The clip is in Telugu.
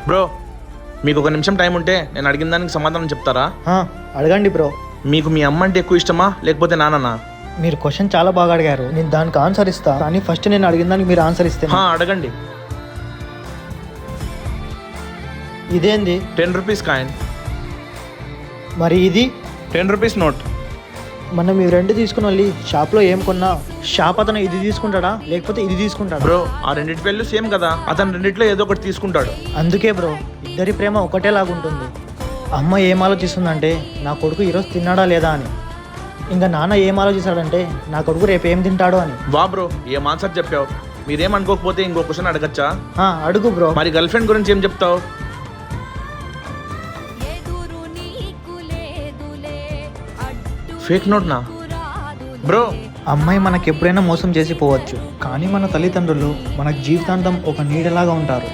బ్రో మీకు ఒక నిమిషం టైం ఉంటే నేను అడిగిన దానికి సమాధానం చెప్తారా? అడగండి బ్రో. మీకు మీ అమ్మ అంటే ఎక్కువ ఇష్టమా లేకపోతే నాన్ననా? మీరు క్వశ్చన్ చాలా బాగా అడిగారు. నేను దానికి ఆన్సర్ ఇస్తా, కానీ ఫస్ట్ నేను అడిగిన దానికి మీరు ఆన్సర్ ఇస్తే. అడగండి. ఇదేంది? 10 రూపీస్ కాయిన్. మరి ఇది 10 రూపీస్ నోట్. మనం ఇవి రెండు తీసుకుని వెళ్ళి షాప్లో ఏం కొన్నా షాప్ అతను ఇది తీసుకుంటాడా లేకపోతే ఇది తీసుకుంటాడా? బ్రో ఆ రెండింటి పేర్లు సేమ్ కదా, అతను రెండిట్లో ఏదో ఒకటి తీసుకుంటాడు. అందుకే బ్రో ఇద్దరి ప్రేమ ఒకటేలాగుంటుంది. అమ్మ ఏం ఆలోచిస్తుందంటే నా కొడుకు ఈరోజు తిన్నాడా లేదా అని. ఇంకా నాన్న ఏం ఆలోచిస్తాడంటే నా కొడుకు రేపు ఏం తింటాడో అని. వా బ్రో ఏం ఆన్సర్ చెప్పావు. మీరేం అనుకోకపోతే ఇంకో క్వశ్చన్ అడగచ్చా? అడుగు బ్రో. మరి గర్ల్ ఫ్రెండ్ గురించి ఏం చెప్తావు? ఫేక్ నోట్ నా బ్రో. అమ్మాయి మనకు ఎప్పుడైనా మోసం చేసి పోవచ్చు, కానీ మన తల్లిదండ్రులు మనకు జీవితాంతం ఒక నీడలాగా ఉంటారు.